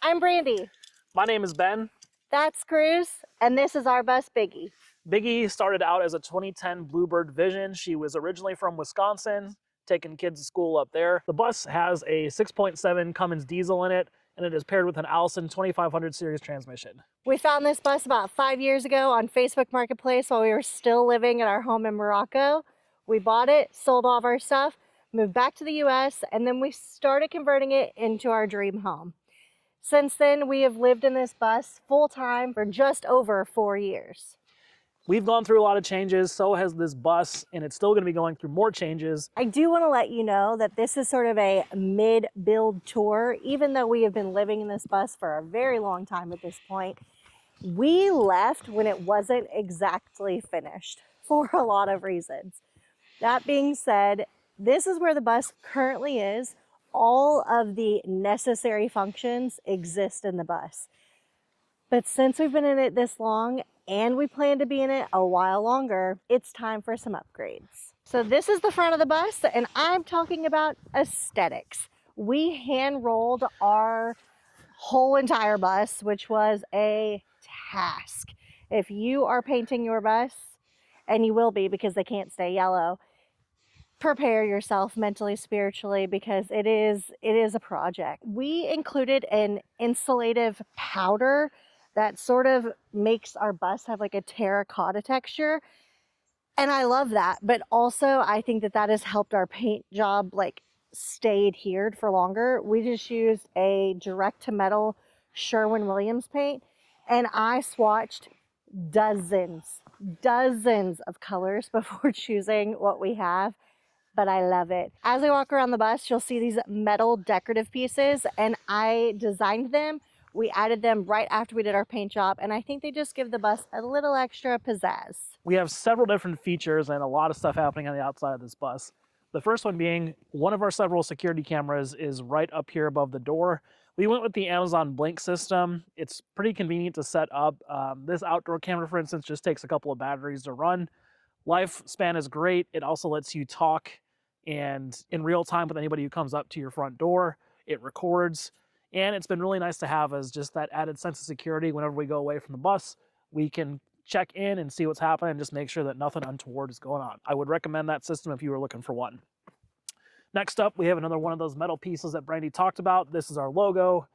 I'm Brandy. My name is Ben. That's Cruz, and this is our bus, Biggie. Biggie started out as a 2010 Bluebird Vision. She was originally from Wisconsin, taking kids to school up there. The bus has a 6.7 Cummins diesel in it, and it is paired with an Allison 2500 series transmission. We found this bus about 5 years ago on Facebook Marketplace while we were still living at our home in Morocco. We bought it, sold all of our stuff, moved back to the US, and then we started converting it into our dream home. Since then, we have lived in this bus full-time for just over 4 years. We've gone through a lot of changes, so has this bus, and it's still going to be going through more changes. I do want to let you know that this is sort of a mid-build tour, even though we have been living in this bus for a very long time at this point. We left when it wasn't exactly finished for a lot of reasons. That being said, this is where the bus currently is. All of the necessary functions exist in the bus. But since we've been in it this long and we plan to be in it a while longer, it's time for some upgrades. So this is the front of the bus, and I'm talking about aesthetics. We hand rolled our whole entire bus, which was a task. If you are painting your bus, and you will be because they can't stay yellow, prepare yourself mentally, spiritually, because it is a project. We included an insulative powder that sort of makes our bus have like a terracotta texture. And I love that, but also I think that that has helped our paint job like stay adhered for longer. We just used a direct to metal Sherwin-Williams paint, and I swatched dozens of colors before choosing what we have. But I love it. As we walk around the bus, you'll see these metal decorative pieces, and I designed them. We added them right after we did our paint job, and I think they just give the bus a little extra pizzazz. We have several different features and a lot of stuff happening on the outside of this bus. The first one being one of our several security cameras is right up here above the door. We went with the Amazon Blink system. It's pretty convenient to set up. This outdoor camera, for instance, just takes a couple of batteries to run. Lifespan is great. It also lets you talk and in real time with anybody who comes up to your front door. It records, and it's been really nice to have as just that added sense of security. Whenever we go away from the bus, we can check in and see what's happening and just make sure that nothing untoward is going on. I would recommend that system if you were looking for one. Next up, we have another one of those metal pieces that Brandy talked about. This is our logo.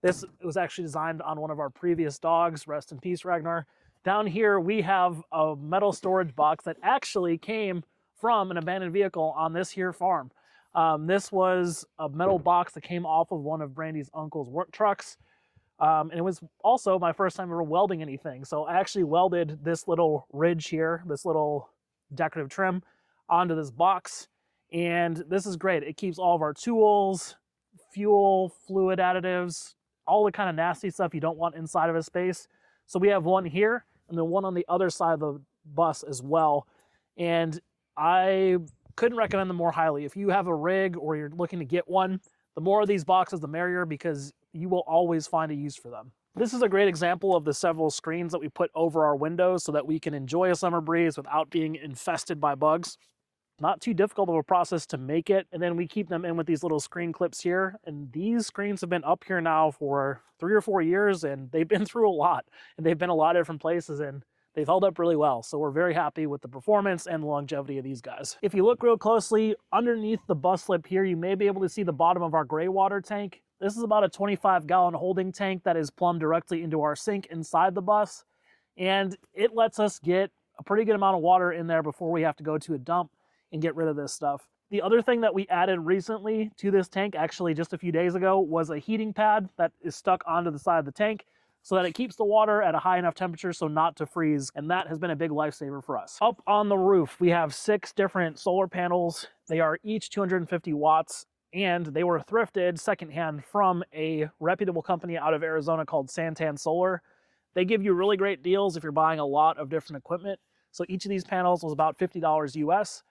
This was actually designed on one of our previous dogs. Rest in peace, Ragnar. Down here, we have a metal storage box that actually came from an abandoned vehicle on this here farm. This was a metal box that came off of one of Brandy's uncle's work trucks. And it was also my first time ever welding anything. So I actually welded this little ridge here, this little decorative trim onto this box. And this is great. It keeps all of our tools, fuel, fluid additives, all the kind of nasty stuff you don't want inside of a space. So we have one here and then one on the other side of the bus as well. And I couldn't recommend them more highly. If you have a rig or you're looking to get one, the more of these boxes, the merrier, because you will always find a use for them. This is a great example of the several screens that we put over our windows so that we can enjoy a summer breeze without being infested by bugs. Not too difficult of a process to make it, and then we keep them in with these little screen clips here, and these screens have been up here now for 3 or 4 years, and they've been through a lot, and they've been a lot of different places, and they've held up really well. So we're very happy with the performance and the longevity of these guys. If you look real closely, underneath the bus lip here, you may be able to see the bottom of our gray water tank. This is about a 25-gallon holding tank that is plumbed directly into our sink inside the bus, and it lets us get a pretty good amount of water in there before we have to go to a dump and get rid of this stuff. The other thing that we added recently to this tank, actually just a few days ago, was a heating pad that is stuck onto the side of the tank so that it keeps the water at a high enough temperature so not to freeze, and that has been a big lifesaver for us. Up on the roof, we have 6 different solar panels. They are each 250 watts, and they were thrifted secondhand from a reputable company out of Arizona called Santan Solar. They give you really great deals if you're buying a lot of different equipment. So each of these panels was about $50 US,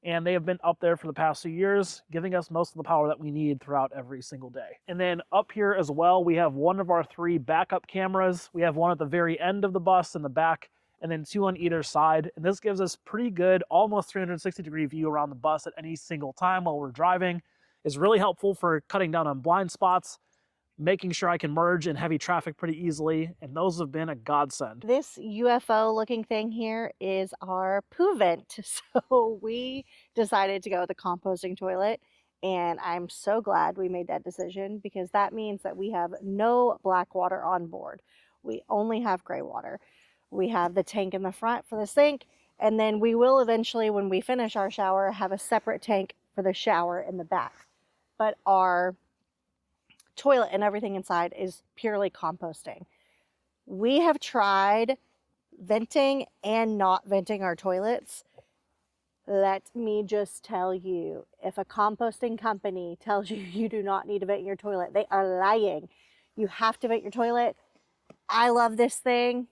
and they have been up there for the past few years, giving us most of the power that we need throughout every single day. And then up here as well, we have one of our 3 backup cameras. We have one at the very end of the bus in the back, and then 2 on either side. And this gives us pretty good, almost 360-degree view around the bus at any single time while we're driving. It's really helpful for cutting down on blind spots. making sure I can merge in heavy traffic pretty easily, and those have been a godsend. This UFO looking thing here is our poo vent. So we decided to go with the composting toilet, and I'm so glad we made that decision because that means that we have no black water on board. We only have gray water. We have the tank in the front for the sink, and then we will eventually, when we finish our shower, have a separate tank for the shower in the back. But our toilet and everything inside is purely composting. We have tried venting and not venting our toilets. Let me just tell you, if a composting company tells you you do not need to vent your toilet, they are lying. You have to vent your toilet. I love this thing.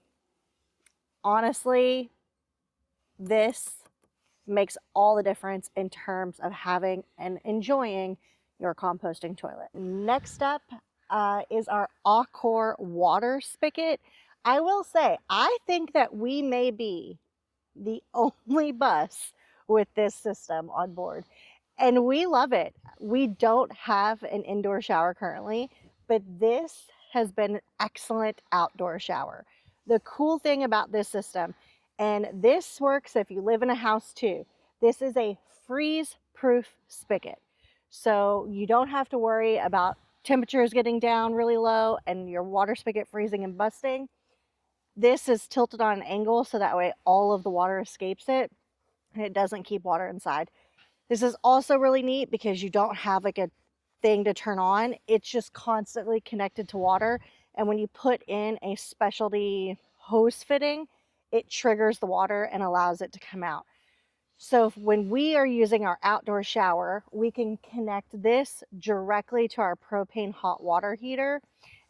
Honestly, this makes all the difference in terms of having and enjoying your composting toilet. Next up is our Accor water spigot. I will say, I think that we may be the only bus with this system on board, and we love it. We don't have an indoor shower currently, but this has been an excellent outdoor shower. The cool thing about this system, and this works if you live in a house too, this is a freeze-proof spigot. So you don't have to worry about temperatures getting down really low and your water spigot freezing and busting. This is tilted on an angle so that way all of the water escapes it and it doesn't keep water inside. This is also really neat because you don't have like a thing to turn on. It's just constantly connected to water. And when you put in a specialty hose fitting, it triggers the water and allows it to come out. So when we are using our outdoor shower, we can connect this directly to our propane hot water heater.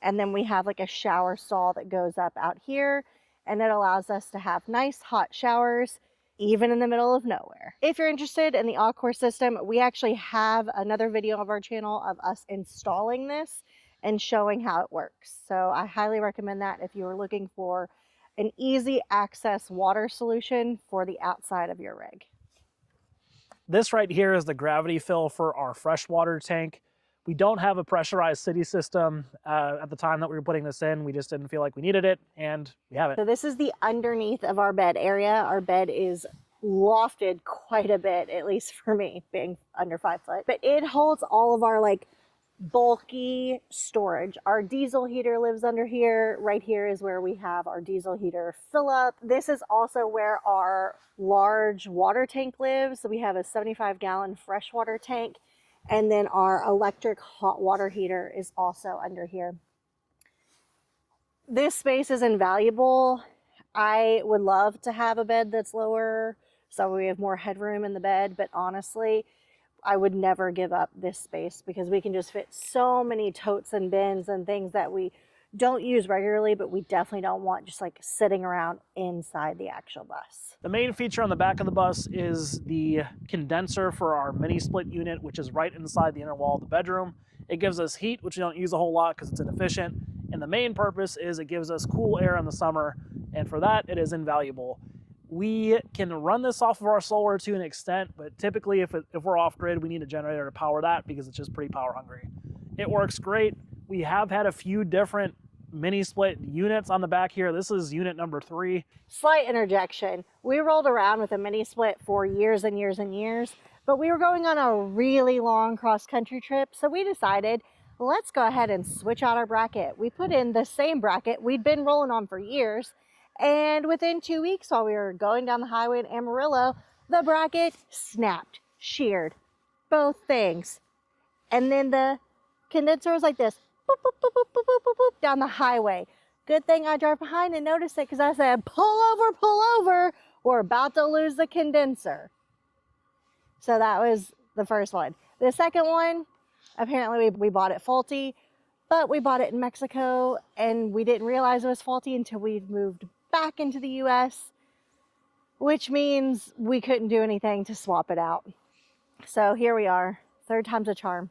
And then we have like a shower stall that goes up out here, and it allows us to have nice hot showers even in the middle of nowhere. If you're interested in the Accor system, we actually have another video of our channel of us installing this and showing how it works. So I highly recommend that if you are looking for an easy access water solution for the outside of your rig. This right here is the gravity fill for our freshwater tank. We don't have a pressurized city system. At the time that we were putting this in, we just didn't feel like we needed it, and we have it. So this is the underneath of our bed area. Our bed is lofted quite a bit, at least for me, being under 5 foot. But it holds all of our like bulky storage. Our diesel heater lives under here. Right here is where we have our diesel heater fill up. This is also where our large water tank lives. So we have a 75-gallon freshwater tank. And then our electric hot water heater is also under here. This space is invaluable. I would love to have a bed that's lower so we have more headroom in the bed, but honestly, I would never give up this space because we can just fit so many totes and bins and things that we don't use regularly, but we definitely don't want just like sitting around inside the actual bus. The main feature on the back of the bus is the condenser for our mini split unit, which is right inside the inner wall of the bedroom. It gives us heat, which we don't use a whole lot because it's inefficient. And the main purpose is it gives us cool air in the summer. And for that, it is invaluable. We can run this off of our solar to an extent, but typically if we're off grid, we need a generator to power that because it's just pretty power hungry. It works great. We have had a few different mini split units on the back here. This is unit number 3. Slight interjection. We rolled around with a mini split for years and years and years, but we were going on a really long cross-country trip, so we decided, let's go ahead and switch out our bracket. We put in the same bracket we'd been rolling on for years, and within 2 weeks while we were going down the highway in Amarillo, the bracket snapped, sheared, both things. And then the condenser was like this, boop, boop, boop, boop, boop, boop, boop, boop, down the highway. Good thing I drove behind and noticed it because I said, pull over, we're about to lose the condenser. So that was the first one. The second one, apparently we bought it faulty, but we bought it in Mexico and we didn't realize it was faulty until we moved back into the US, which means we couldn't do anything to swap it out. So here we are, 3rd time's a charm.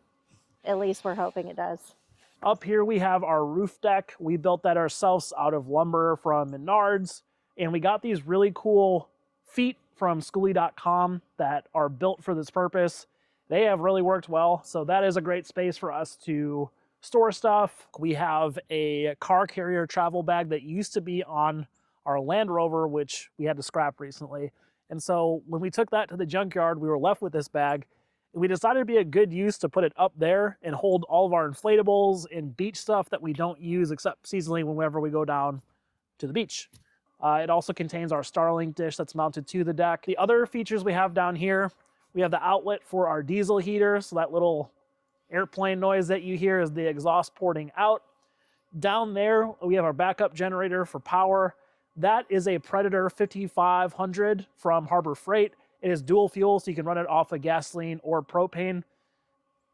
At least we're hoping it does. Up here we have our roof deck. We built that ourselves out of lumber from Menards, and we got these really cool feet from Skoolie.com that are built for this purpose. They have really worked well, so that is a great space for us to store stuff. We have a car carrier travel bag that used to be on our Land Rover, which we had to scrap recently. And so when we took that to the junkyard, we were left with this bag. And we decided it'd be a good use to put it up there and hold all of our inflatables and beach stuff that we don't use except seasonally whenever we go down to the beach. It also contains our Starlink dish that's mounted to the deck. The other features we have down here, we have the outlet for our diesel heater. So that little airplane noise that you hear is the exhaust porting out. Down there, we have our backup generator for power. That is a Predator 5500 from Harbor Freight. It is dual fuel, so you can run it off of gasoline or propane.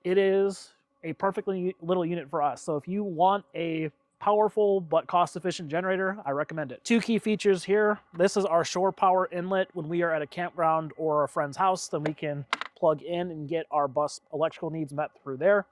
It is a perfectly little unit for us. So if you want a powerful but cost-efficient generator, I recommend it. Two key features here. This is our shore power inlet. When we are at a campground or a friend's house, then we can plug in and get our bus electrical needs met through there.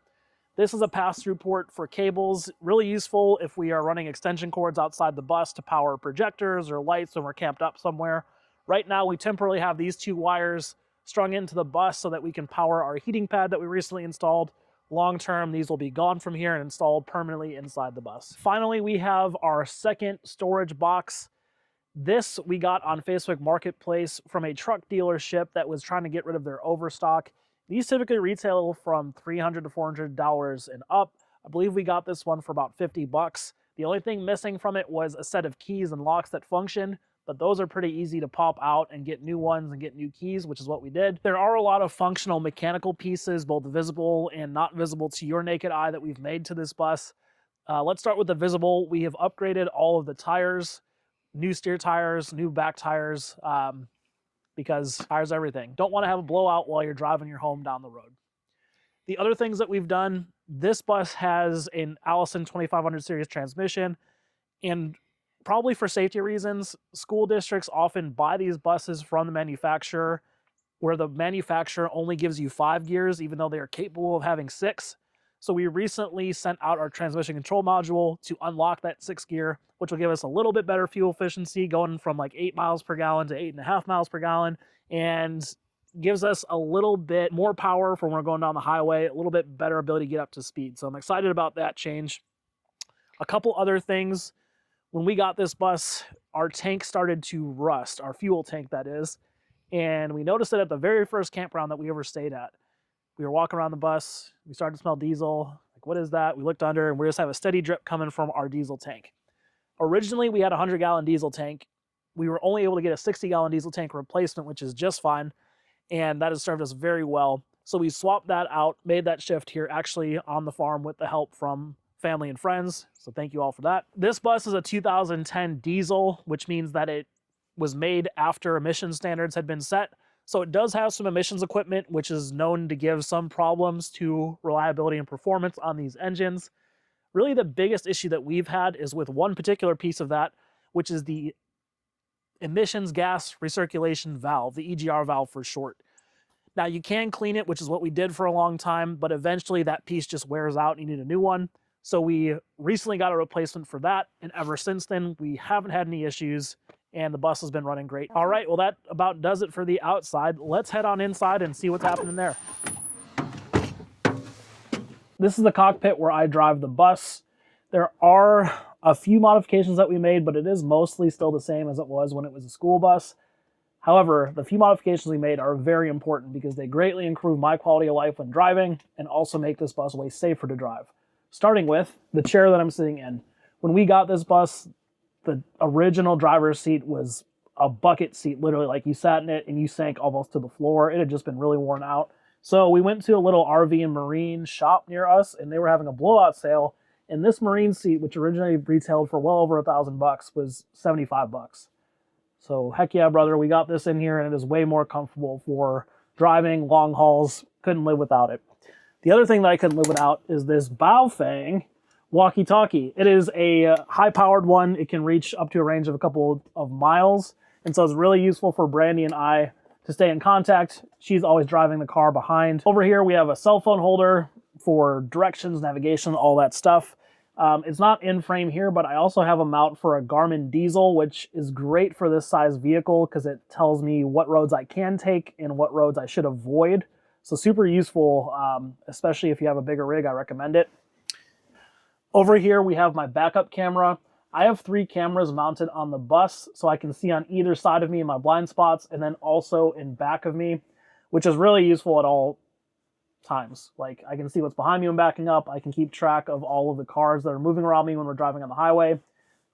This is a pass-through port for cables, really useful if we are running extension cords outside the bus to power projectors or lights when we're camped up somewhere. Right now, we temporarily have these two wires strung into the bus so that we can power our heating pad that we recently installed. Long term, these will be gone from here and installed permanently inside the bus. Finally, we have our second storage box. This we got on Facebook Marketplace from a truck dealership that was trying to get rid of their overstock. These typically retail from $300 to $400 and up. I believe we got this one for about 50 bucks. The only thing missing from it was a set of keys and locks that function, but those are pretty easy to pop out and get new ones and get new keys, which is what we did. There are a lot of functional mechanical pieces, both visible and not visible to your naked eye, that we've made to this bus. Let's start with the visible. We have upgraded all of the tires, new steer tires, new back tires, because tires everything. Don't want to have a blowout while you're driving your home down the road. The other things that we've done, this bus has an Allison 2500 series transmission, and probably for safety reasons, school districts often buy these buses from the manufacturer, where the manufacturer only gives you 5 gears, even though they are capable of having 6. So we recently sent out our transmission control module to unlock that 6th gear, which will give us a little bit better fuel efficiency, going from like 8 miles per gallon to 8.5 miles per gallon, and gives us a little bit more power for when we're going down the highway, a little bit better ability to get up to speed. So I'm excited about that change. A couple other things. When we got this bus, our tank started to rust, our fuel tank that is, and we noticed it at the very first campground that we ever stayed at. We were walking around the bus, we started to smell diesel. Like, what is that? We looked under and we just have a steady drip coming from our diesel tank. Originally, we had a 100-gallon diesel tank. We were only able to get a 60-gallon diesel tank replacement, which is just fine, and that has served us very well. So we swapped that out, made that shift here actually on the farm with the help from family and friends. So thank you all for that. This bus is a 2010 diesel, which means that it was made after emission standards had been set. So it does have some emissions equipment, which is known to give some problems to reliability and performance on these engines. Really, the biggest issue that we've had is with one particular piece of that, which is the emissions gas recirculation valve, the EGR valve for short. Now, you can clean it, which is what we did for a long time, but eventually that piece just wears out and you need a new one. So we recently got a replacement for that, and ever since then, we haven't had any issues, and the bus has been running great. All right, well, that about does it for the outside. Let's head on inside and see what's happening there. This is the cockpit where I drive the bus. There are a few modifications that we made, but it is mostly still the same as it was when it was a school bus. However, the few modifications we made are very important because they greatly improve my quality of life when driving and also make this bus way safer to drive. Starting with the chair that I'm sitting in. When we got this bus, the original driver's seat was a bucket seat, literally, like you sat in it and you sank almost to the floor. It had just been really worn out. So we went to a little RV and marine shop near us, and they were having a blowout sale. And this marine seat, which originally retailed for well over $1,000, was 75 bucks. So heck yeah, brother, we got this in here, and it is way more comfortable for driving long hauls. Couldn't live without it. The other thing that I couldn't live without is this Baofeng walkie-talkie. It is a high-powered one. It can reach up to a range of a couple of miles, and so it's really useful for Brandy and I to stay in contact. She's always driving the car behind. Over here, we have a cell phone holder for directions, navigation, all that stuff. It's not in frame here, but I also have a mount for a Garmin diesel, which is great for this size vehicle because it tells me what roads I can take and what roads I should avoid. So super useful, especially if you have a bigger rig, I recommend it. Over here, we have my backup camera. I have 3 cameras mounted on the bus, so I can see on either side of me in my blind spots, and then also in back of me, which is really useful at all times. Like, I can see what's behind me when backing up. I can keep track of all of the cars that are moving around me when we're driving on the highway.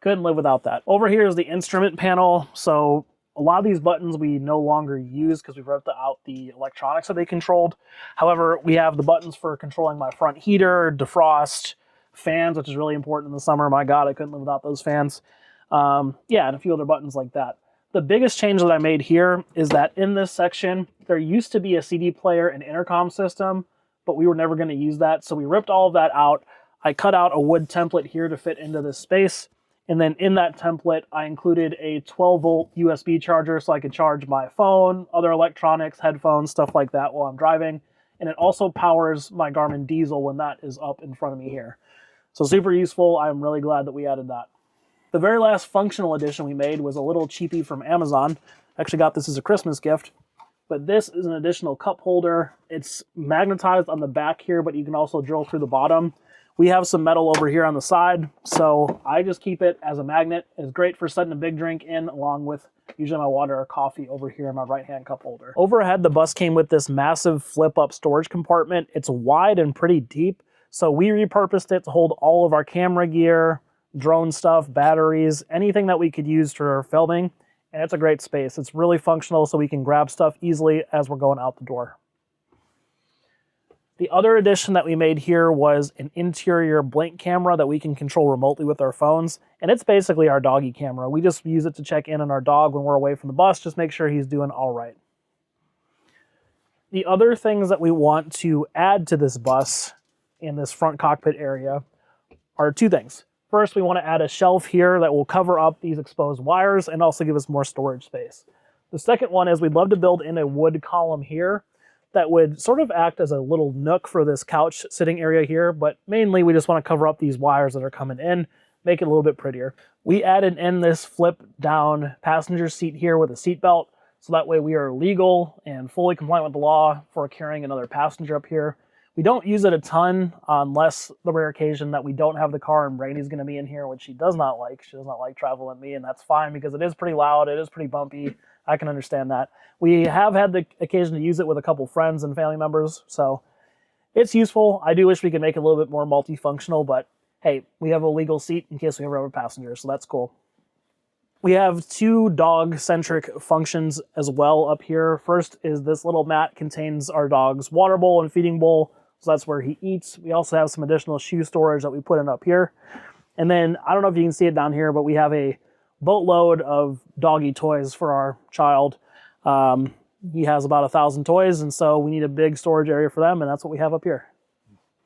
Couldn't live without that. Over here is the instrument panel. So a lot of these buttons we no longer use because we've ripped out the electronics that they controlled. However, we have the buttons for controlling my front heater, defrost, fans, which is really important in the summer. My God, I couldn't live without those fans. Yeah, and a few other buttons like that. The biggest change that I made here is that in this section, there used to be a CD player and intercom system, but we were never going to use that. So we ripped all of that out. I cut out a wood template here to fit into this space. And then in that template, I included a 12-volt USB charger so I could charge my phone, other electronics, headphones, stuff like that while I'm driving. And it also powers my Garmin Diesel when that is up in front of me here. So super useful. I'm really glad that we added that. The very last functional addition we made was a little cheapie from Amazon. I actually got this as a Christmas gift. But this is an additional cup holder. It's magnetized on the back here, but you can also drill through the bottom. We have some metal over here on the side, so I just keep it as a magnet. It's great for setting a big drink in, along with usually my water or coffee over here in my right-hand cup holder. Overhead, the bus came with this massive flip-up storage compartment. It's wide and pretty deep, so we repurposed it to hold all of our camera gear, drone stuff, batteries, anything that we could use for filming, and it's a great space. It's really functional, so we can grab stuff easily as we're going out the door. The other addition that we made here was an interior blink camera that we can control remotely with our phones. And it's basically our doggy camera. We just use it to check in on our dog when we're away from the bus, just make sure he's doing all right. The other things that we want to add to this bus in this front cockpit area are 2 things. First, we want to add a shelf here that will cover up these exposed wires and also give us more storage space. The second one is we'd love to build in a wood column here that would sort of act as a little nook for this couch sitting area here, but mainly we just want to cover up these wires that are coming in, make it a little bit prettier. We added in this flip down passenger seat here with a seat belt, so that way we are legal and fully compliant with the law for carrying another passenger up here. We don't use it a ton unless the rare occasion that we don't have the car and Brainy's going to be in here, which she does not like. She does not like traveling with me, and that's fine because it is pretty loud, it is pretty bumpy. I can understand that. We have had the occasion to use it with a couple friends and family members, so it's useful. I do wish we could make it a little bit more multifunctional, but hey, we have a legal seat in case we ever have a passenger, so that's cool. We have 2 dog-centric functions as well up here. First is this little mat contains our dog's water bowl and feeding bowl, so that's where he eats. We also have some additional shoe storage that we put in up here. And then, I don't know if you can see it down here, but we have a boatload of doggy toys for our child. He has about 1,000 toys, and so we need a big storage area for them, and that's what we have up here.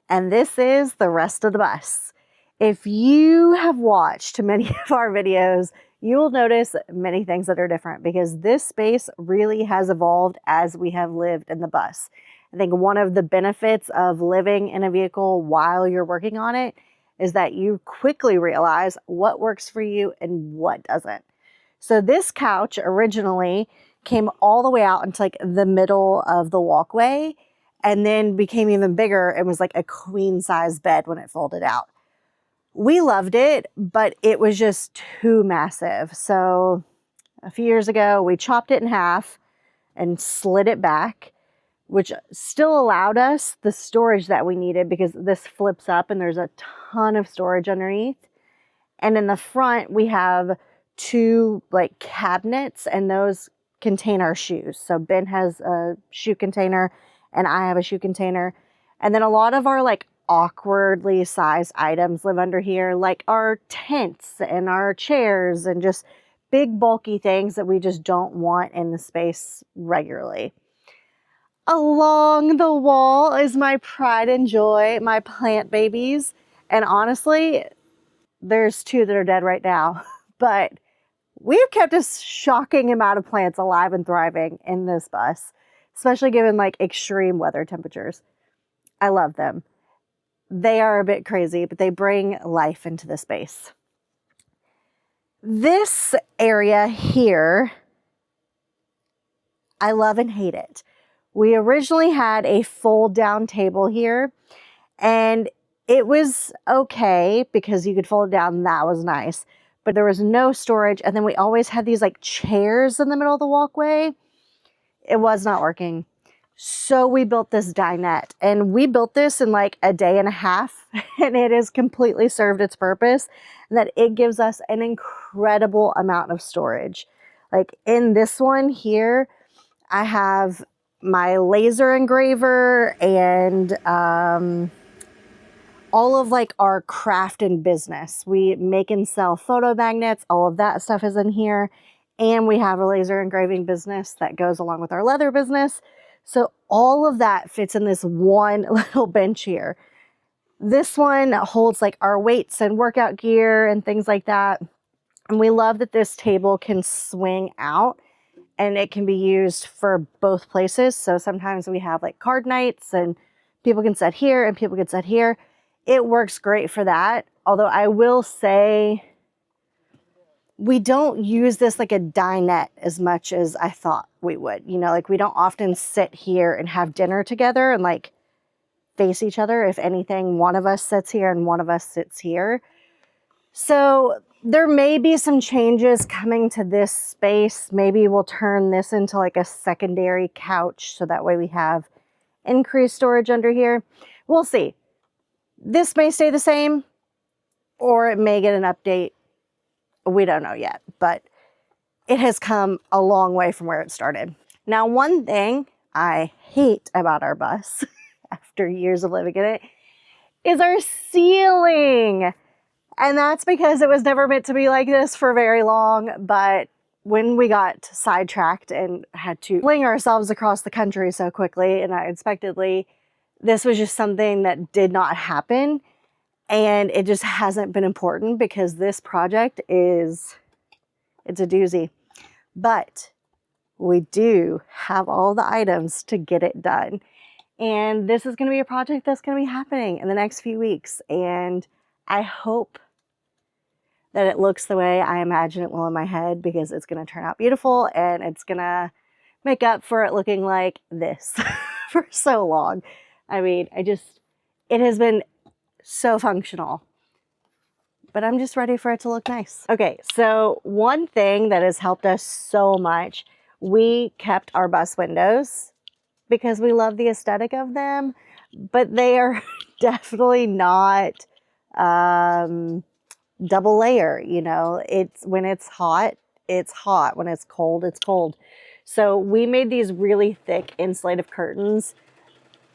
And this is the rest of the bus. If you have watched many of our videos, you will notice many things that are different because this space really has evolved as we have lived in the bus. I think one of the benefits of living in a vehicle while you're working on it is that you quickly realize what works for you and what doesn't. So this couch originally came all the way out into like the middle of the walkway and then became even bigger and was like a queen size bed when it folded out. We loved it, but it was just too massive. So a few years ago, we chopped it in half and slid it back, which still allowed us the storage that we needed because this flips up and there's a ton of storage underneath. And in the front, we have 2 like cabinets and those contain our shoes. So Ben has a shoe container and I have a shoe container. And then a lot of our like awkwardly sized items live under here, like our tents and our chairs and just big bulky things that we just don't want in the space regularly. Along the wall is my pride and joy, my plant babies. And honestly, there's 2 that are dead right now, but we've kept a shocking amount of plants alive and thriving in this bus, especially given like extreme weather temperatures. I love them. They are a bit crazy, but they bring life into the space. This area here, I love and hate it. We originally had a fold down table here, and It was okay because you could fold it down. That was nice. But there was no storage. And then we always had these like chairs in the middle of the walkway. It was not working. So we built this dinette, and we built this in like a day and a half, and it has completely served its purpose, and that it gives us an incredible amount of storage. Like in this one here, I have my laser engraver and all of like our craft and business. We make and sell photo magnets. All of that stuff is in here. And we have a laser engraving business that goes along with our leather business. So all of that fits in this one little bench here. This one holds like our weights and workout gear and things like that. And we love that this table can swing out and it can be used for both places. So sometimes we have like card nights and people can sit here and people can sit here. It works great for that. Although I will say we don't use this like a dinette as much as I thought we would. You know, like we don't often sit here and have dinner together and like face each other. If anything, one of us sits here and one of us sits here. So there may be some changes coming to this space. Maybe we'll turn this into like a secondary couch so that way we have increased storage under here. We'll see. This may stay the same or it may get an update. We don't know yet, but it has come a long way from where it started. Now, one thing I hate about our bus after years of living in it is our ceiling. And that's because it was never meant to be like this for very long. But when we got sidetracked and had to fling ourselves across the country so quickly and unexpectedly, this was just something that did not happen. And it just hasn't been important because this project it's a doozy. But we do have all the items to get it done. And this is going to be a project that's going to be happening in the next few weeks. And I hope that it looks the way I imagine it will in my head, because it's going to turn out beautiful and it's going to make up for it looking like this for so long. I mean, it has been so functional, but I'm just ready for it to look nice. Okay, so one thing that has helped us so much, we kept our bus windows because we love the aesthetic of them, but they are definitely not double layer. You know, when it's hot, it's hot. When it's cold, it's cold. So we made these really thick insulative curtains,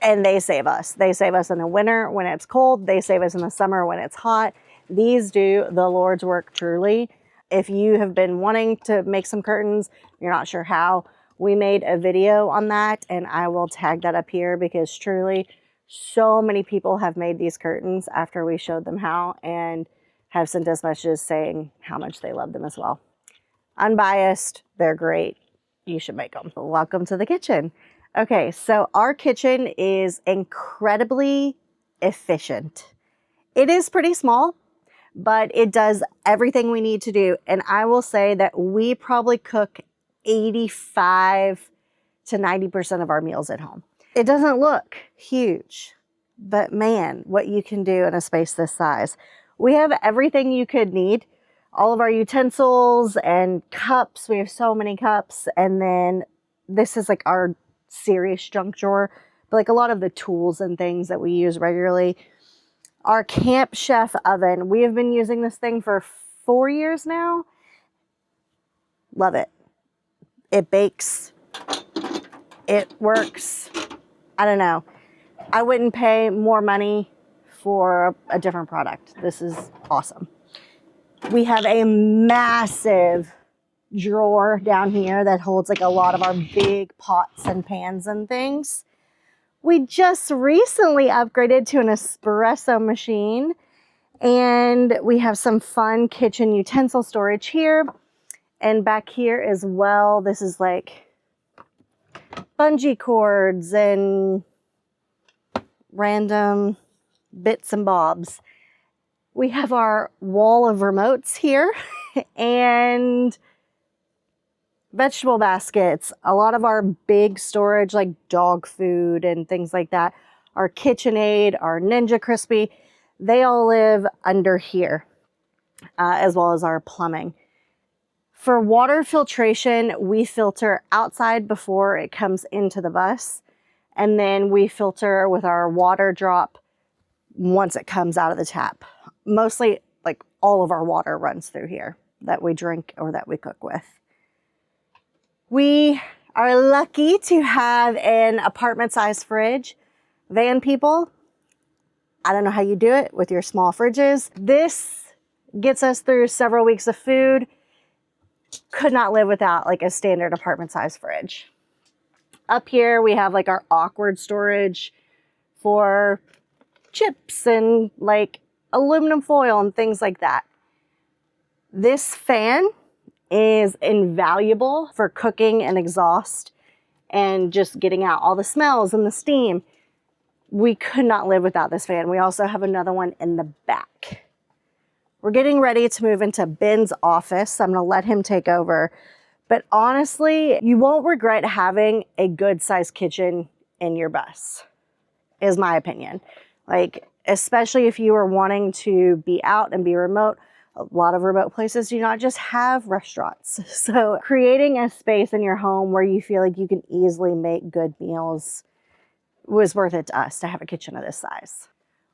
and they save us. They save us in the winter when it's cold. They save us in the summer when it's hot. These do the Lord's work truly. If you have been wanting to make some curtains, you're not sure how, we made a video on that, and I will tag that up here, because truly so many people have made these curtains after we showed them how and have sent us messages saying how much they love them as well. Unbiased, they're great. You should make them. Welcome to the kitchen. Okay, so our kitchen is incredibly efficient. It is pretty small, but it does everything we need to do. And I will say that we probably cook 85 to 90% of our meals at home. It doesn't look huge, but man, what you can do in a space this size. We have everything you could need. All of our utensils and cups. We have so many cups. And then this is like our serious junk drawer, but like a lot of the tools and things that we use regularly. Our Camp Chef oven, we have been using this thing for 4 years now. Love it. It bakes. It works. I don't know. I wouldn't pay more money for a different product. This is awesome. We have a massive drawer down here that holds like a lot of our big pots and pans and things. We just recently upgraded to an espresso machine, and we have some fun kitchen utensil storage here. And back here as well, this is like bungee cords and random bits and bobs. We have our wall of remotes here and vegetable baskets, a lot of our big storage like dog food and things like that, our KitchenAid, our Ninja Crispy. They all live under here, as well as our plumbing. For water filtration, we filter outside before it comes into the bus, and then we filter with our water drop once it comes out of the tap. Mostly, like, all of our water runs through here that we drink or that we cook with. We are lucky to have an apartment-sized fridge. Van people, I don't know how you do it with your small fridges. This gets us through several weeks of food. Could not live without like a standard apartment-sized fridge. Up here we have like our awkward storage for chips and like aluminum foil and things like that. This fan is invaluable for cooking and exhaust and just getting out all the smells and the steam. We could not live without this fan. We also have another one in the back. We're getting ready to move into Ben's office. I'm gonna let him take over. But honestly, you won't regret having a good sized kitchen in your bus, is my opinion. Like, especially if you are wanting to be out and be remote. A lot of remote places do not just have restaurants. So creating a space in your home where you feel like you can easily make good meals was worth it to us to have a kitchen of this size.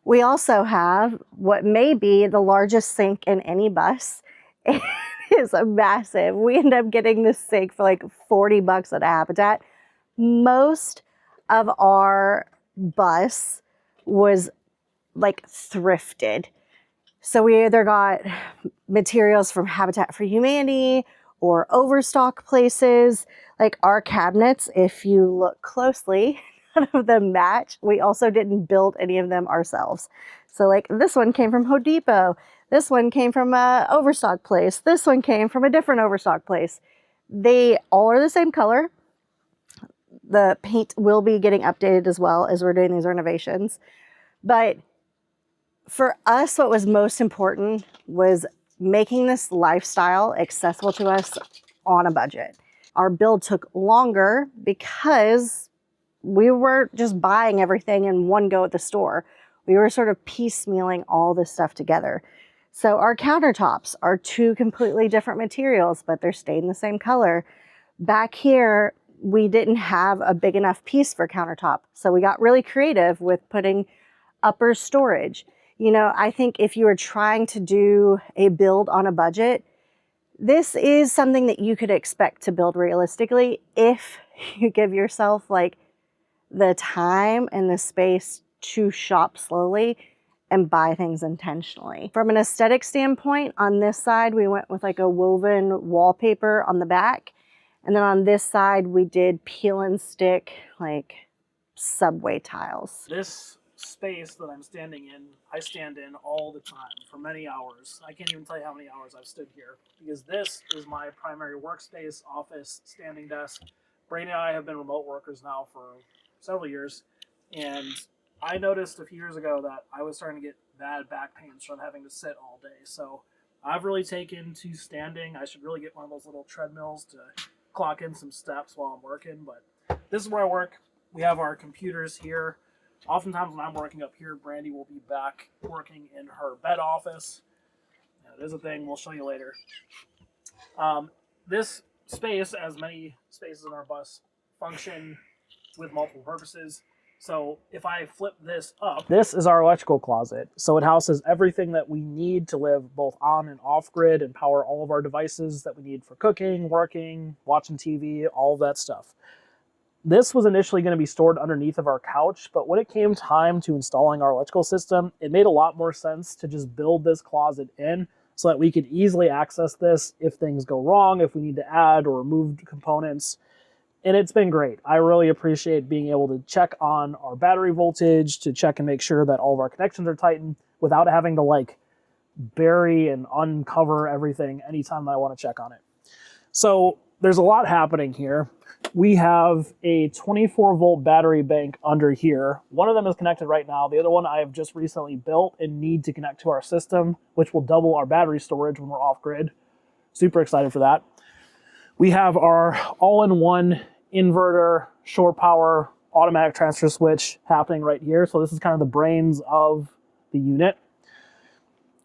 We also have what may be the largest sink in any bus. It is massive. We end up getting this sink for like $40 at Habitat. Most of our bus was like thrifted. So we either got materials from Habitat for Humanity or overstock places. Like our cabinets, if you look closely, none of them match. We also didn't build any of them ourselves. So like this one came from Home Depot. This one came from a overstock place. This one came from a different overstock place. They all are the same color. The paint will be getting updated as well as we're doing these renovations. But for us, what was most important was making this lifestyle accessible to us on a budget. Our build took longer because we weren't just buying everything in one go at the store. We were sort of piecemealing all this stuff together. So our countertops are two completely different materials, but they're staying the same color. Back here, we didn't have a big enough piece for countertop. So we got really creative with putting upper storage. You know, I think if you were trying to do a build on a budget, this is something that you could expect to build realistically if you give yourself like the time and the space to shop slowly and buy things intentionally. From an aesthetic standpoint, on this side, we went with like a woven wallpaper on the back. And then on this side, we did peel and stick like subway tiles. This space that I'm standing in, I stand in all the time for many hours. I can't even tell you how many hours I've stood here because this is my primary workspace, office, standing desk. Brady and I have been remote workers now for several years, and I noticed a few years ago that I was starting to get bad back pains from having to sit all day. So I've really taken to standing. I should really get one of those little treadmills to clock in some steps while I'm working, but this is where I work. We have our computers here. Oftentimes when I'm working up here, Brandy will be back working in her bed office. It is a thing we'll show you later. This space, as many spaces in our bus, function with multiple purposes. So if I flip this up, this is our electrical closet. So it houses everything that we need to live both on and off grid and power all of our devices that we need for cooking, working, watching TV, all of that stuff. This was initially going to be stored underneath of our couch, but when it came time to installing our electrical system, it made a lot more sense to just build this closet in so that we could easily access this if things go wrong, if we need to add or remove components. And it's been great. I really appreciate being able to check on our battery voltage, to check and make sure that all of our connections are tightened without having to like bury and uncover everything anytime that I want to check on it. So there's a lot happening here. We have a 24-volt battery bank under here. One of them is connected right now. The other one I have just recently built and need to connect to our system, which will double our battery storage when we're off-grid. Super excited for that. We have our all-in-one inverter, shore power, automatic transfer switch happening right here. So this is kind of the brains of the unit.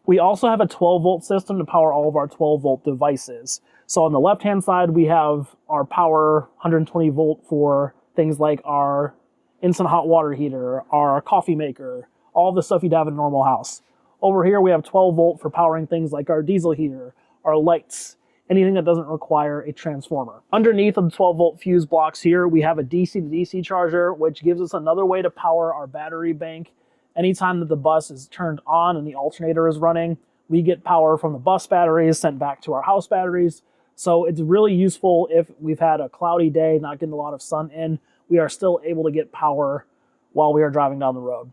We also have a 12-volt system to power all of our 12-volt devices. So on the left-hand side, we have our power 120 volt for things like our instant hot water heater, our coffee maker, all the stuff you'd have in a normal house. Over here, we have 12 volt for powering things like our diesel heater, our lights, anything that doesn't require a transformer. Underneath of the 12 volt fuse blocks here, we have a DC to DC charger, which gives us another way to power our battery bank. Anytime that the bus is turned on and the alternator is running, we get power from the bus batteries sent back to our house batteries. So it's really useful if we've had a cloudy day, not getting a lot of sun in, we are still able to get power while we are driving down the road.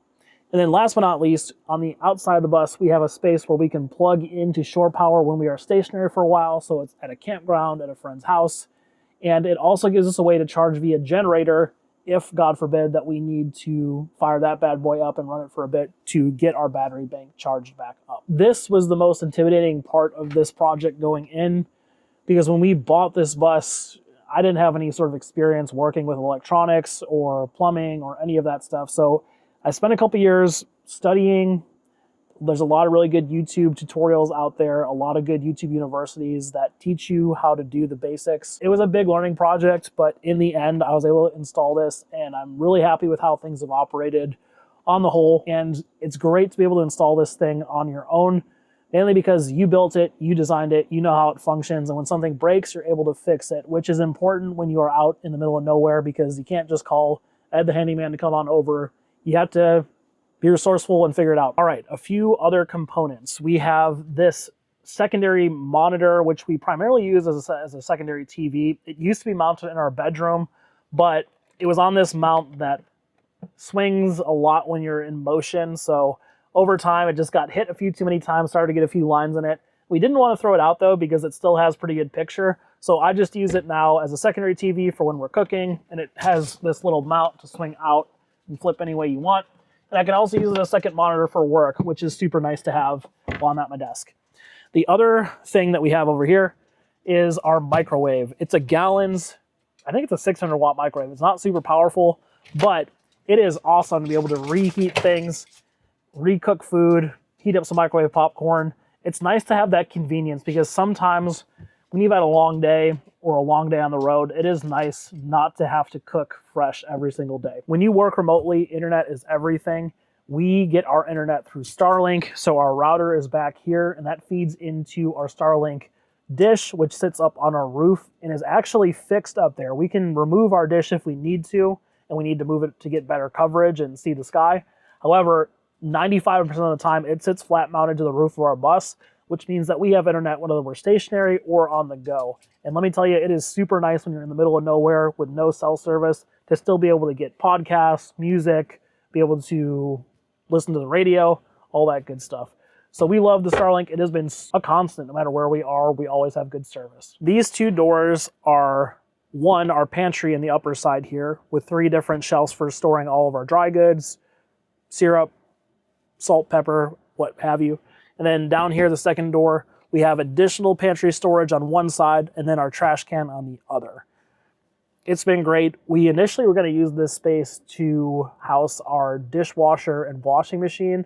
And then last but not least, on the outside of the bus, we have a space where we can plug into shore power when we are stationary for a while. So it's at a campground, at a friend's house. And it also gives us a way to charge via generator if, God forbid, that we need to fire that bad boy up and run it for a bit to get our battery bank charged back up. This was the most intimidating part of this project going in, because when we bought this bus, I didn't have any sort of experience working with electronics or plumbing or any of that stuff. So I spent a couple years studying. There's a lot of really good YouTube tutorials out there, a lot of good YouTube universities that teach you how to do the basics. It was a big learning project, but in the end, I was able to install this, and I'm really happy with how things have operated on the whole. And it's great to be able to install this thing on your own, mainly because you built it, you designed it, you know how it functions, and when something breaks, you're able to fix it, which is important when you are out in the middle of nowhere, because you can't just call Ed the handyman to come on over. You have to be resourceful and figure it out. All right, a few other components. We have this secondary monitor, which we primarily use as a secondary TV. It used to be mounted in our bedroom, but it was on this mount that swings a lot when you're in motion. So over time, it just got hit a few too many times, started to get a few lines in it. We didn't want to throw it out though, because it still has pretty good picture. So I just use it now as a secondary TV for when we're cooking, and it has this little mount to swing out and flip any way you want. And I can also use it as a second monitor for work, which is super nice to have while I'm at my desk. The other thing that we have over here is our microwave. It's a Gallons, I think it's a 600 watt microwave. It's not super powerful, but it is awesome to be able to reheat things, recook food, heat up some microwave popcorn. It's nice to have that convenience, because sometimes when you've had a long day or a long day on the road, it is nice not to have to cook fresh every single day. When you work remotely, internet is everything. We get our internet through Starlink, so our router is back here, and that feeds into our Starlink dish, which sits up on our roof and is actually fixed up there. We can remove our dish if we need to, and we need to move it to get better coverage and see the sky. However, 95% of the time, it sits flat mounted to the roof of our bus, which means that we have internet whether we're stationary or on the go. And let me tell you, it is super nice when you're in the middle of nowhere with no cell service to still be able to get podcasts, music, be able to listen to the radio, all that good stuff. So we love the Starlink. It has been a constant. No matter where we are, we always have good service. These two doors are, one, our pantry in the upper side here with 3 different shelves for storing all of our dry goods, syrup, salt, pepper, what have you. And then down here, the second door, we have additional pantry storage on one side and then our trash can on the other. It's been great. We initially were going to use this space to house our dishwasher and washing machine,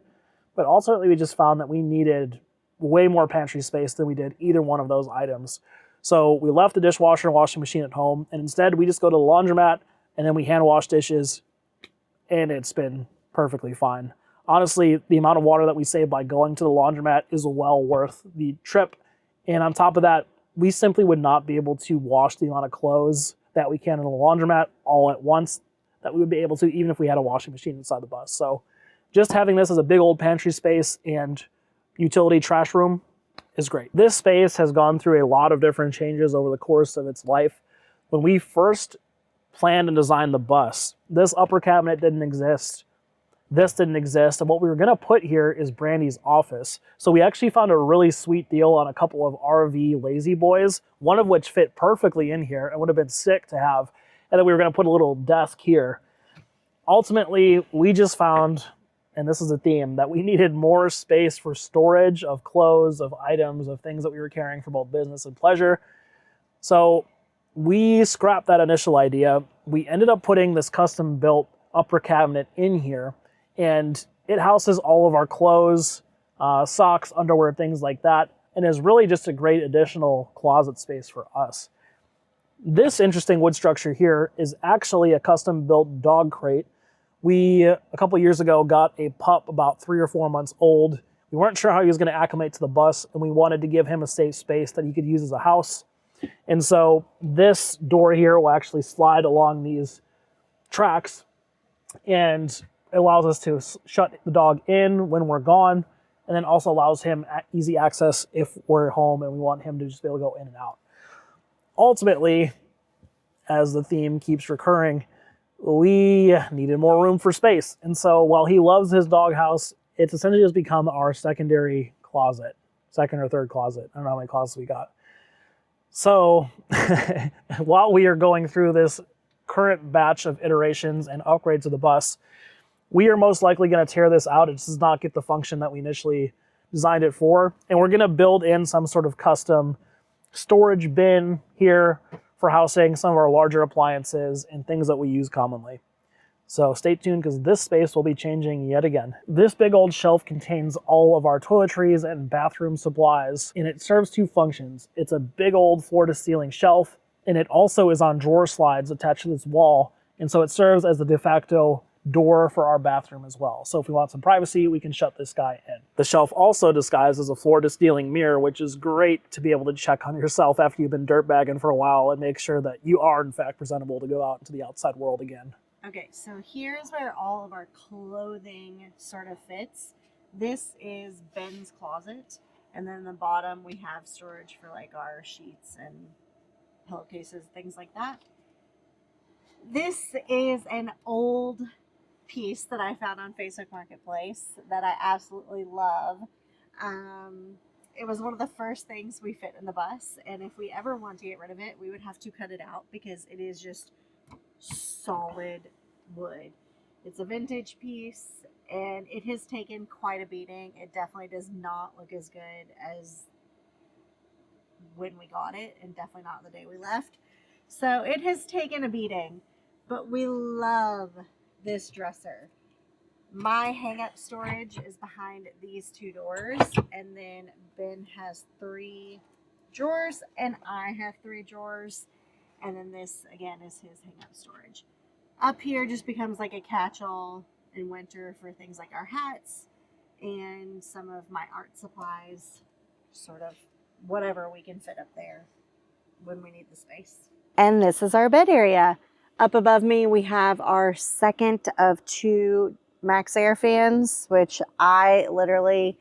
but ultimately we just found that we needed way more pantry space than we did either one of those items. So we left the dishwasher and washing machine at home, and instead we just go to the laundromat and then we hand wash dishes, and it's been perfectly fine. Honestly, the amount of water that we save by going to the laundromat is well worth the trip. And on top of that, we simply would not be able to wash the amount of clothes that we can in the laundromat all at once that we would be able to, even if we had a washing machine inside the bus. So just having this as a big old pantry space and utility trash room is great. This space has gone through a lot of different changes over the course of its life. When we first planned and designed the bus, this upper cabinet didn't exist. This didn't exist, and what we were going to put here is Brandy's office. So we actually found a really sweet deal on a couple of RV lazy boys, one of which fit perfectly in here and would have been sick to have, and then we were going to put a little desk here. Ultimately, we just found, and this is a theme, that we needed more space for storage of clothes, of items, of things that we were carrying for both business and pleasure. So we scrapped that initial idea. We ended up putting this custom-built upper cabinet in here, and it houses all of our clothes, socks, underwear, things like that, and is really just a great additional closet space for us. This interesting wood structure here is actually a custom-built dog crate. We, a couple years ago, got a pup about 3 or 4 months old. We weren't sure how he was going to acclimate to the bus, and we wanted to give him a safe space that he could use as a house. And so this door here will actually slide along these tracks, and it allows us to shut the dog in when we're gone, and then also allows him easy access if we're home and we want him to just be able to go in and out. Ultimately, as the theme keeps recurring, we needed more room for space. And so while he loves his doghouse, it's essentially just become our secondary closet, second or third closet. I don't know how many closets we got. So while we are going through this current batch of iterations and upgrades of the bus, we are most likely going to tear this out. It does not get the function that we initially designed it for. And we're going to build in some sort of custom storage bin here for housing some of our larger appliances and things that we use commonly. So stay tuned, because this space will be changing yet again. This big old shelf contains all of our toiletries and bathroom supplies, and it serves 2 functions. It's a big old floor-to-ceiling shelf, and it also is on drawer slides attached to this wall, and so it serves as the de facto door for our bathroom as well. So if we want some privacy, we can shut this guy in. The shelf also disguises a floor-to-ceiling mirror, which is great to be able to check on yourself after you've been dirtbagging for a while and make sure that you are in fact presentable to go out into the outside world again. Okay, so here's where all of our clothing sort of fits. This is Ben's closet, and then the bottom we have storage for like our sheets and pillowcases, things like that. This is an old piece that I found on Facebook Marketplace that I absolutely love. It was one of the first things we fit in the bus, and if we ever want to get rid of it, we would have to cut it out because it is just solid wood. It's a vintage piece, and it has taken quite a beating. It definitely does not look as good as when we got it, and definitely not the day we left. So it has taken a beating, but we love this dresser. My hang-up storage is behind these 2 doors, and then Ben has 3 drawers, and I have 3 drawers, and then this again is his hang-up storage. Up here just becomes like a catch-all in winter for things like our hats and some of my art supplies, sort of whatever we can fit up there when we need the space. And this is our bed area. Up above me, we have our second of 2 Max Air fans, which I literally,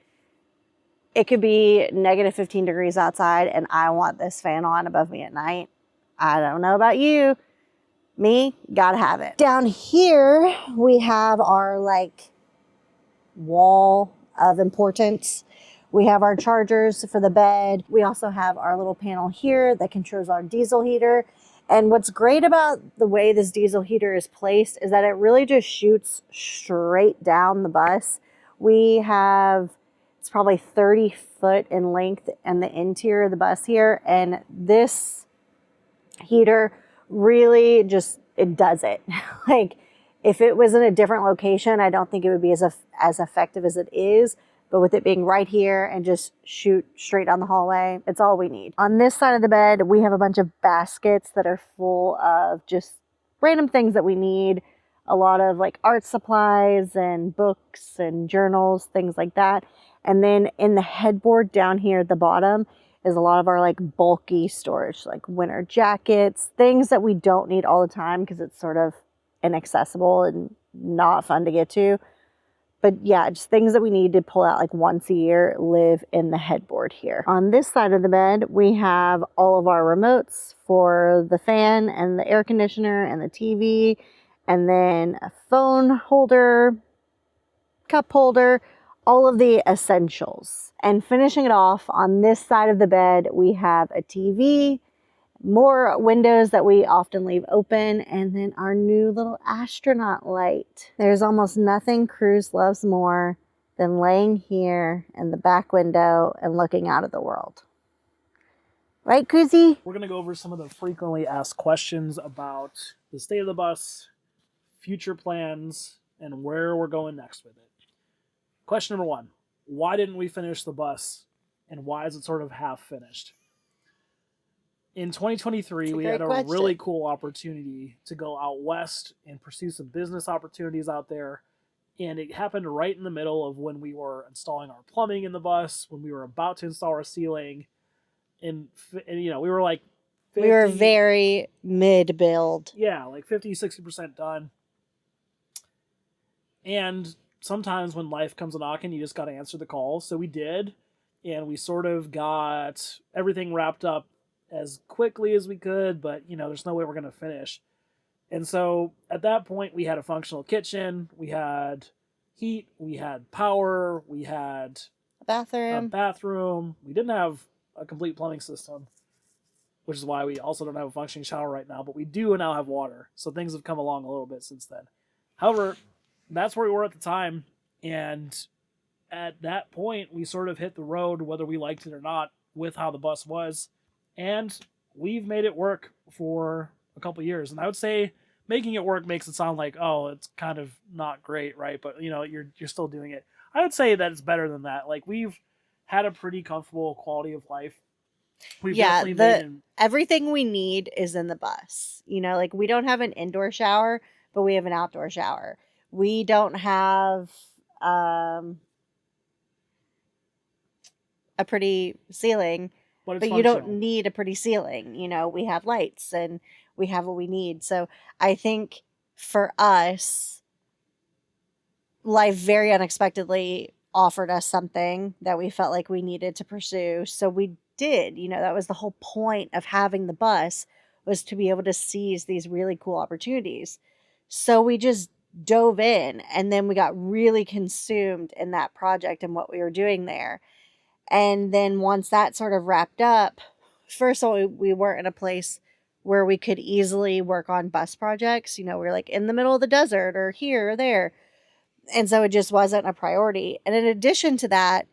it could be negative 15 degrees outside and I want this fan on above me at night. I don't know about you. Me, gotta have it. Down here, we have our like wall of importance. We have our chargers for the bed. We also have our little panel here that controls our diesel heater. And what's great about the way this diesel heater is placed is that it really just shoots straight down the bus. We have, it's probably 30 foot in length in the interior of the bus here. And this heater really just, it does it. Like if it was in a different location, I don't think it would be as effective as it is. But with it being right here and just shoot straight down the hallway, it's all we need. On this side of the bed, we have a bunch of baskets that are full of just random things that we need. A lot of like art supplies and books and journals, things like that. And then in the headboard down here at the bottom is a lot of our like bulky storage, like winter jackets, things that we don't need all the time because it's sort of inaccessible and not fun to get to. But yeah, just things that we need to pull out like once a year live in the headboard here. On this side of the bed, we have all of our remotes for the fan and the air conditioner and the TV, and then a phone holder, cup holder, all of the essentials. And finishing it off, on this side of the bed, we have a TV, more windows that we often leave open, and then our new little astronaut light. There's almost nothing Cruz loves more than laying here in the back window and looking out at the world. Right, Cruzy? We're going to go over some of the frequently asked questions about the state of the bus, future plans, and where we're going next with it. Question number 1. why didn't we finish the bus, and why is it sort of half finished? In 2023, we had a really cool opportunity to go out west and pursue some business opportunities out there. And it happened right in the middle of when we were installing our plumbing in the bus, when we were about to install our ceiling. And you know, we were like 50, we were very mid-build. Yeah, like 50, 60% done. And sometimes when life comes a knocking, you just got to answer the call. So we did. And we sort of got everything wrapped up as quickly as we could, but you know, there's no way we're going to finish. And so at that point, we had a functional kitchen, we had heat, we had power, we had a bathroom. We didn't have a complete plumbing system, which is why we also don't have a functioning shower right now, but we do now have water. So things have come along a little bit since then. However, that's where we were at the time. And at that point, we sort of hit the road, whether we liked it or not, with how the bus was. And we've made it work for a couple years. And I would say making it work makes it sound like, oh, it's kind of not great, right? But, you know, you're still doing it. I would say that it's better than that. Like, we've had a pretty comfortable quality of life. We've everything we need is in the bus. You know, like, we don't have an indoor shower, but we have an outdoor shower. We don't have a pretty ceiling, but you don't need a pretty ceiling. You know, we have lights and we have what we need. So I think for us, life very unexpectedly offered us something that we felt like we needed to pursue. So we did. You know, that was the whole point of having the bus, was to be able to seize these really cool opportunities. So we just dove in, and then we got really consumed in that project and what we were doing there. And then once that sort of wrapped up, first of all, we weren't in a place where we could easily work on bus projects. You know, we were like in the middle of the desert or here or there. And so it just wasn't a priority. And in addition to that,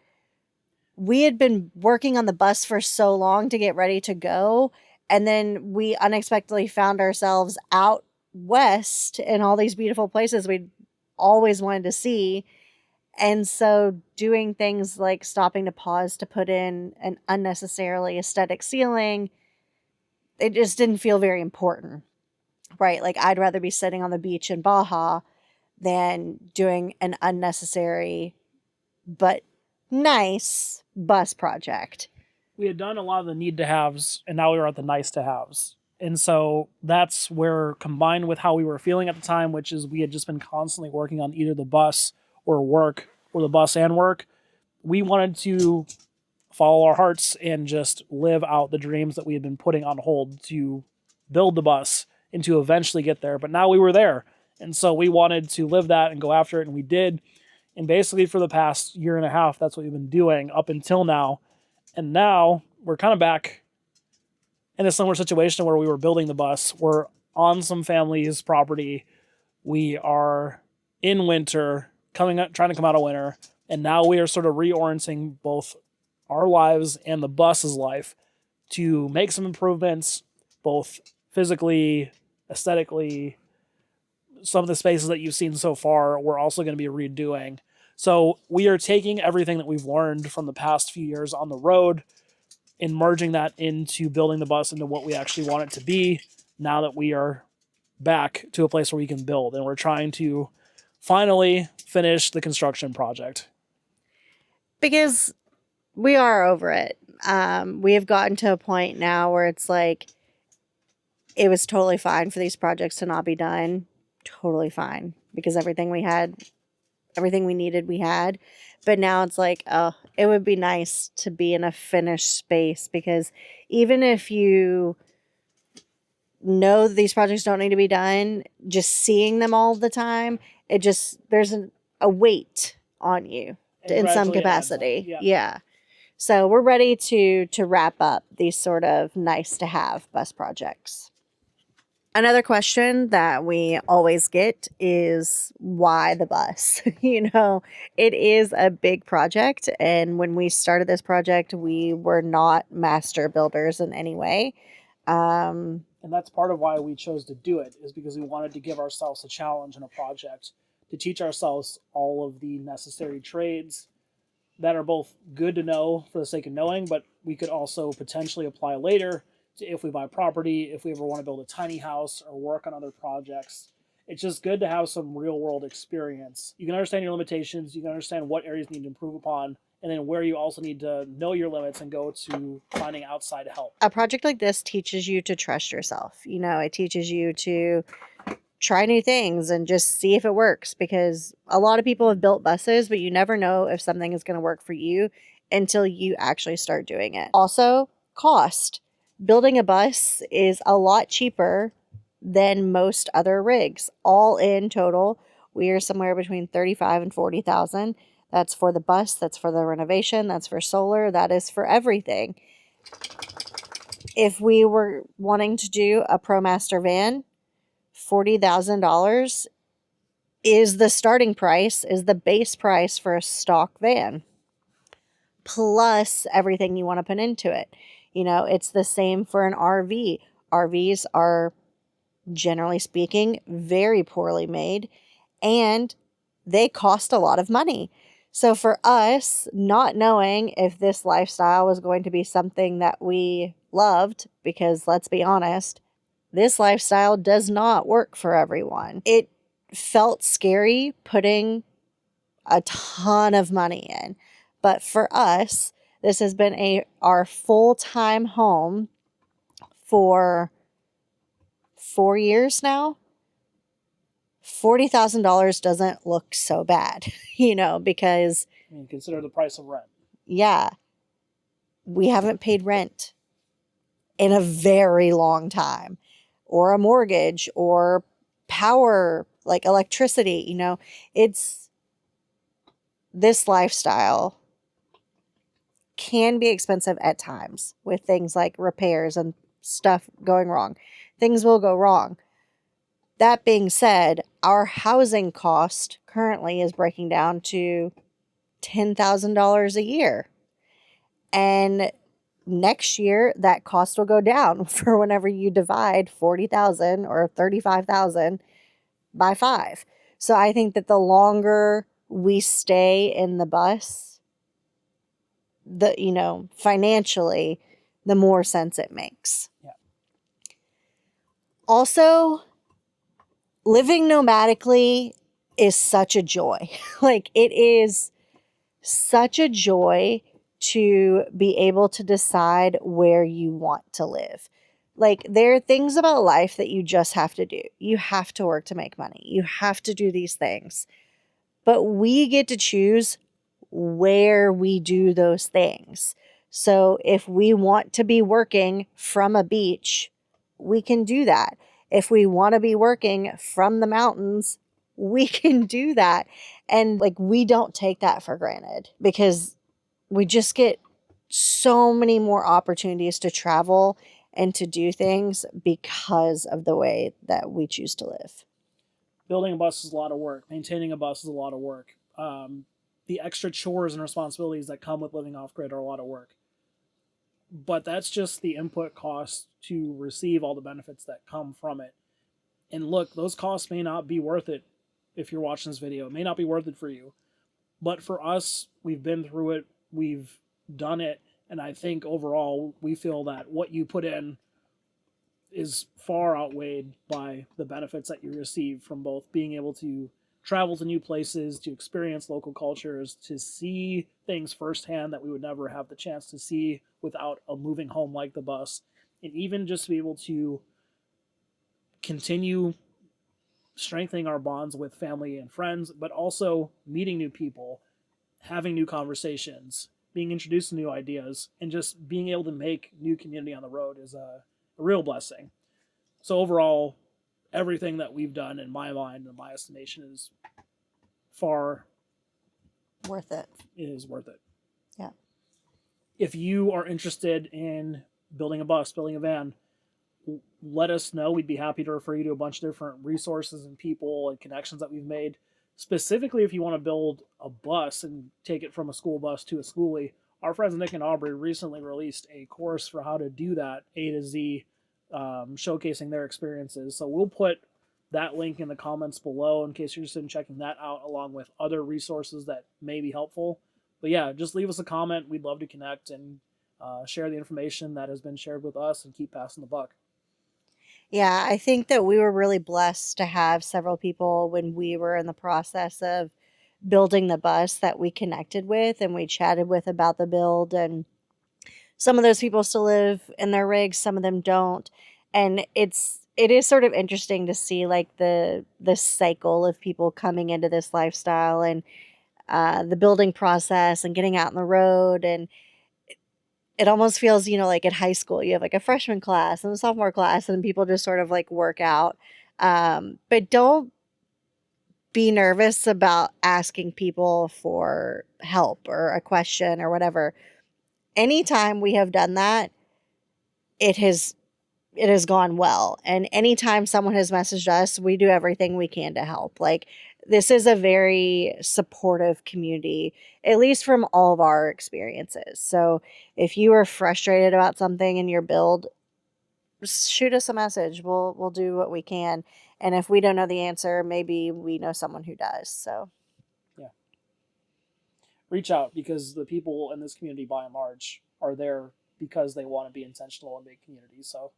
we had been working on the bus for so long to get ready to go. And then we unexpectedly found ourselves out west in all these beautiful places we'd always wanted to see. And so doing things like stopping to pause to put in an unnecessarily aesthetic ceiling, it just didn't feel very important, right? Like, I'd rather be sitting on the beach in Baja than doing an unnecessary but nice bus project. We had done a lot of the need to haves, and now we were at the nice to haves. And so that's where, combined with how we were feeling at the time, which is we had just been constantly working on either the bus or work, or the bus and work, we wanted to follow our hearts and just live out the dreams that we had been putting on hold to build the bus and to eventually get there. But now we were there. And so we wanted to live that and go after it, and we did. And basically for the past year and a half, that's what we've been doing up until now. And now we're kind of back in a similar situation where we were building the bus. We're on some family's property. We are in winter, trying to come out of winter. And now we are sort of reorienting both our lives and the bus's life to make some improvements, both physically, aesthetically. Some of the spaces that you've seen so far, we're also going to be redoing. So we are taking everything that we've learned from the past few years on the road and merging that into building the bus into what we actually want it to be now that we are back to a place where we can build. And we're trying to finally finish the construction project. Because we are over it. We have gotten to a point now where it's like, it was totally fine for these projects to not be done. Totally fine. Because everything we needed, we had. But now it's like, oh, it would be nice to be in a finished space. Because even if you know these projects don't need to be done, just seeing them all the time, there's a weight on you in some capacity. Yeah. So we're ready to wrap up these sort of nice to have bus projects. Another question that we always get is, why the bus? You know, it is a big project. And when we started this project, we were not master builders in any way. And that's part of why we chose to do it, is because we wanted to give ourselves a challenge in a project, to teach ourselves all of the necessary trades, that are both good to know for the sake of knowing, but we could also potentially apply later to if we buy property, if we ever want to build a tiny house or work on other projects. It's just good to have some real world experience. You can understand your limitations, you can understand what areas need to improve upon, and then where you also need to know your limits and go to finding outside help. A project like this teaches you to trust yourself. You know, it teaches you to try new things and just see if it works, because a lot of people have built buses, but you never know if something is going to work for you until you actually start doing it. Also, cost. Building a bus is a lot cheaper than most other rigs. All in total, we are somewhere between 35 and 40,000. That's for the bus, that's for the renovation, that's for solar, that is for everything. If we were wanting to do a ProMaster van, $40,000 is the starting price, is the base price for a stock van, plus everything you want to put into it. You know, it's the same for an RV. RVs are, generally speaking, very poorly made, and they cost a lot of money. So for us, not knowing if this lifestyle was going to be something that we loved, because let's be honest, this lifestyle does not work for everyone. It felt scary putting a ton of money in. But for us, this has been our full-time home for 4 years now. $40,000 doesn't look so bad, you know, because I mean, consider the price of rent. yeah, we haven't paid rent in a very long time, or a mortgage, or power, like electricity. You know, it's, this lifestyle can be expensive at times with things like repairs and stuff going wrong. Things will go wrong. That being said, our housing cost currently is breaking down to $10,000 a year. And next year, that cost will go down for whenever you divide 40,000 or 35,000 by 5. So I think that the longer we stay in the bus, financially, the more sense it makes. Yeah. Also, living nomadically is such a joy. Like, it is such a joy to be able to decide where you want to live. Like, there are things about life that you just have to do. You have to work to make money. You have to do these things. But we get to choose where we do those things. So if we want to be working from a beach, we can do that. If we want to be working from the mountains, we can do that. And like, we don't take that for granted, because we just get so many more opportunities to travel and to do things because of the way that we choose to live. Building a bus is a lot of work. Maintaining a bus is a lot of work. The extra chores and responsibilities that come with living off grid are a lot of work. But that's just the input cost to receive all the benefits that come from it. And look, those costs may not be worth it if you're watching this video. It may not be worth it for you. But for us, we've been through it, we've done it, and I think overall we feel that what you put in is far outweighed by the benefits that you receive from both being able to travel to new places, to experience local cultures, to see things firsthand that we would never have the chance to see without a moving home like the bus, and even just to be able to continue strengthening our bonds with family and friends, but also meeting new people, having new conversations, being introduced to new ideas, and just being able to make new community on the road is a real blessing. So overall, everything that we've done, in my mind, in my estimation, is far Worth it. It is worth it. Yeah. If you are interested in building a bus, building a van, let us know. We'd be happy to refer you to a bunch of different resources and people and connections that we've made. Specifically, if you want to build a bus and take it from a school bus to a Skoolie, our friends Nick and Aubrey recently released a course for how to do that A to Z, showcasing their experiences. So we'll put that link in the comments below in case you're interested in checking that out, along with other resources that may be helpful. But yeah, just leave us a comment. We'd love to connect and share the information that has been shared with us and keep passing the buck. Yeah, I think that we were really blessed to have several people when we were in the process of building the bus that we connected with and we chatted with about the build. And some of those people still live in their rigs, some of them don't. And it is sort of interesting to see like the cycle of people coming into this lifestyle and the building process and getting out on the road. And it almost feels, like at high school, you have like a freshman class and a sophomore class, and people just sort of like work out. But don't be nervous about asking people for help or a question or whatever. Anytime we have done that, it has it has gone well. And anytime someone has messaged us, we do everything we can to help. Like, this is a very supportive community, at least from all of our experiences. So if you are frustrated about something in your build, shoot us a message. We'll do what we can. And if we don't know the answer, maybe we know someone who does. So Yeah. Reach out, because the people in this community by and large are there because they want to be intentional and make communities. So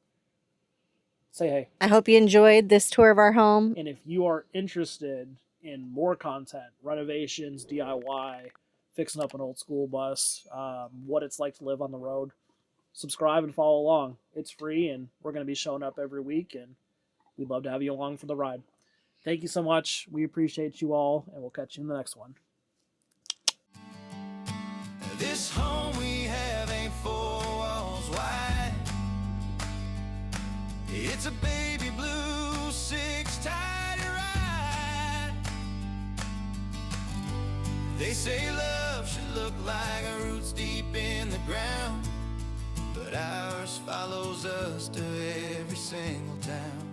say hey. I hope you enjoyed this tour of our home. And if you are interested in more content, renovations, DIY, fixing up an old school bus, what it's like to live on the road, subscribe and follow along. It's free, and we're going to be showing up every week, and we'd love to have you along for the ride. Thank you so much. We appreciate you all, and we'll catch you in the next one. This home we have ain't 4 walls wide. It's a baby blue 6-tire ride. They say love should look like roots deep in the ground, but ours follows us to every single town.